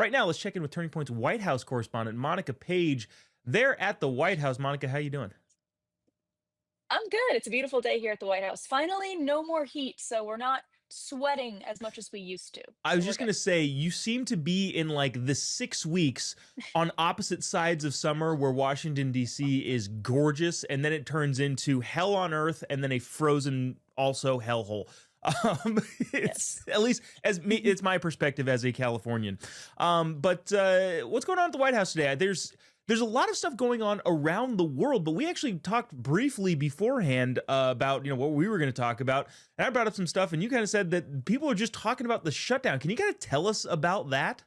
Right now, let's check in with Turning Point's White House correspondent, Monica Paige. They're at the White House. Monica, how you doing? I'm good. It's a beautiful day here at the White House. Finally, no more heat, so we're not sweating as much as we used to. I So was we're just going to good. say, you seem to be in like the 6 weeks on opposite sides of summer where Washington, D.C. is gorgeous, and then it turns into hell on earth and then a frozen, also hellhole. It's Yes. at least as me, it's my perspective as a Californian. But what's going on at the White House today? There's a lot of stuff going on around the world, but we actually talked briefly beforehand about what we were going to talk about, and I brought up some stuff, and you kind of said that people are just talking about the shutdown. Can you kind of tell us about that?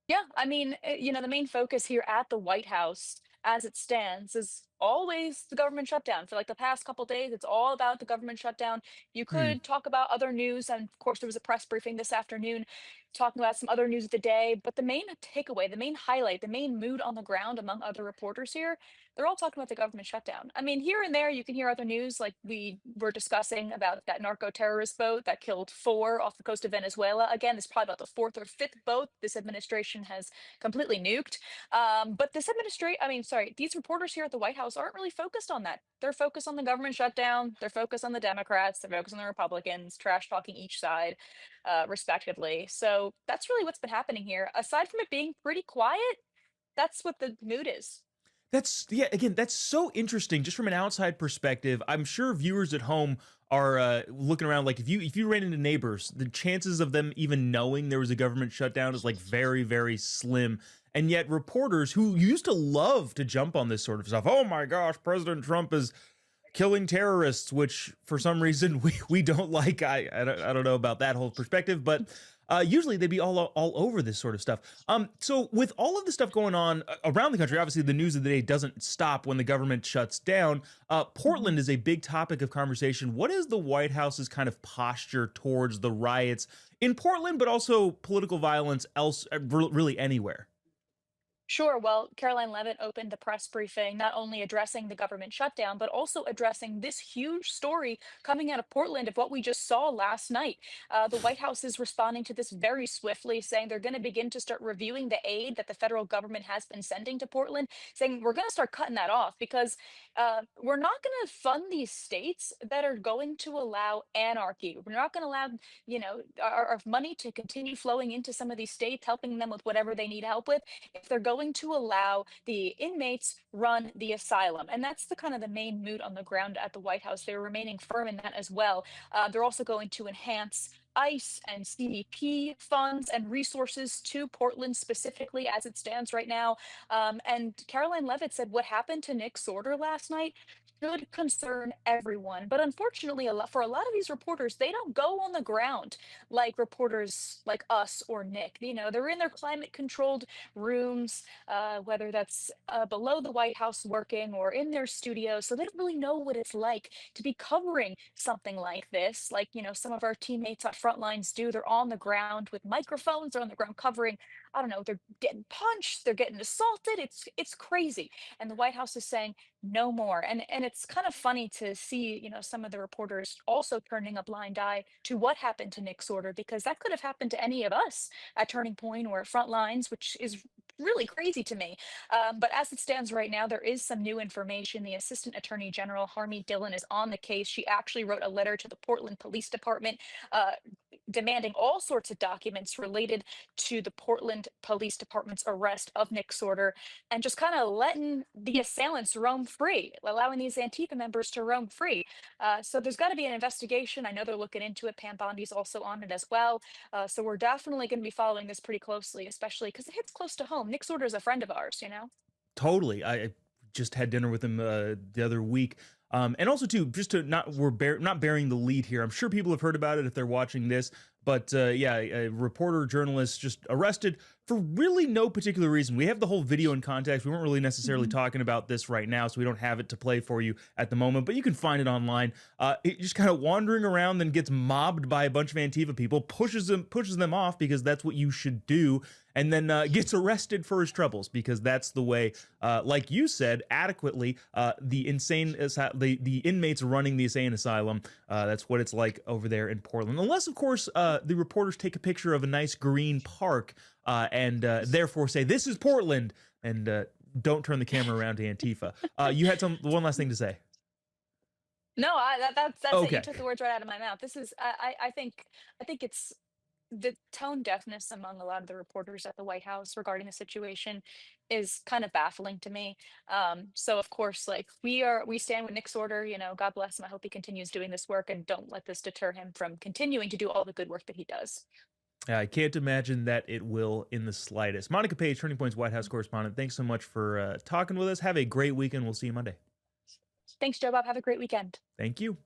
Yeah, I mean, the main focus here at the White House, as it stands, is always the government shutdown. For like the past couple days, it's all about the government shutdown. You Hmm. could talk about other news, and of course, there was a press briefing this afternoon talking about some other news of the day. But the main takeaway, the main highlight, the main mood on the ground among other reporters here, they're all talking about the government shutdown. I mean, here and there, you can hear other news, like we were discussing about that narco terrorist boat that killed four off the coast of Venezuela. Again, this is probably about the fourth or fifth boat this administration has completely nuked. But this administration, I mean, sorry, these reporters here at the White House aren't really focused on that. They're focused on the government shutdown. They're focused on the Democrats. They're focused on the Republicans, trash talking each side, respectively. So that's really what's been happening here. Aside from it being pretty quiet, that's what the mood is. That's yeah. Again, that's so interesting. Just from an outside perspective, I'm sure viewers at home are looking around. Like if you ran into neighbors, the chances of them even knowing there was a government shutdown is like very very slim. And yet, reporters who used to love to jump on this sort of stuff. Oh my gosh, President Trump is killing terrorists, which for some reason we don't like. I don't know about that whole perspective, but usually they'd be all over this sort of stuff. So with all of the stuff going on around the country, obviously the news of the day doesn't stop when the government shuts down. Mhm. Portland is a big topic of conversation. What is the White House's kind of posture towards the riots in Portland, but also political violence else, really anywhere? Sure. Well, Caroline Levitt opened the press briefing, not only addressing the government shutdown, but also addressing this huge story coming out of Portland of what we just saw last night. The White House is responding to this very swiftly, saying they're going to begin to start reviewing the aid that the federal government has been sending to Portland, saying we're going to start cutting that off because we're not going to fund these states that are going to allow anarchy. We're not going to allow, our money to continue flowing into some of these states, helping them with whatever they need help with if they're going to allow the inmates run the asylum. And that's the kind of the main mood on the ground at the White House. They're remaining firm in that as well. They're also going to enhance ICE and CBP funds and resources to Portland specifically as it stands right now. And Caroline Levitt said what happened to Nick Sorter last night should concern everyone. But unfortunately, for a lot of these reporters, they don't go on the ground like reporters like us or Nick. They're in their climate controlled rooms, whether that's below the White House working or in their studio. So they don't really know what it's like to be covering something like this. Like, some of our teammates on front lines do. They're on the ground with microphones, they're on the ground covering, I don't know, they're getting punched, they're getting assaulted. It's crazy. And the White House is saying no more. And it's kind of funny to see, some of the reporters also turning a blind eye to what happened to Nick Sorter, because that could have happened to any of us at Turning Point or at front lines, which is really crazy to me. But as it stands right now, there is some new information. The Assistant Attorney General, Harmy Dillon, is on the case. She actually wrote a letter to the Portland Police Department uh, demanding all sorts of documents related to the Portland Police Department's arrest of Nick Sorter and just kind of letting the assailants roam free, allowing these Antifa members to roam free. So there's got to be an investigation. I know they're looking into it. Pam Bondi's also on it as well. So we're definitely going to be following this pretty closely, especially because it hits close to home. Nick Sorter is a friend of ours. Totally. I just had dinner with him the other week. And also too, just to not bearing the lead here. I'm sure people have heard about it if they're watching this, but yeah, a reporter journalist just arrested for really no particular reason. We have the whole video in context. We weren't really necessarily Mhm. talking about this right now, so we don't have it to play for you at the moment, but you can find it online. It just kind of wandering around, then gets mobbed by a bunch of Antifa people, pushes them off because that's what you should do, and then gets arrested for his troubles because that's the way, like you said, adequately, the inmates running the insane asylum. That's what it's like over there in Portland, unless of course the reporters take a picture of a nice green park. and therefore say this is Portland, and don't turn the camera around to Antifa. You had one last thing to say. No, that's it. You Okay. took the words right out of my mouth. This is I think it's the tone deafness among a lot of the reporters at the White House regarding the situation is kind of baffling to me. So of course, like we stand with Nick Sorter. God bless him. I hope he continues doing this work, and don't let this deter him from continuing to do all the good work that he does. I can't imagine that it will in the slightest. Monica Page, Turning Point's White House correspondent, thanks so much for talking with us. Have a great weekend. We'll see you Monday. Thanks, Joe Bob. Have a great weekend. Thank you.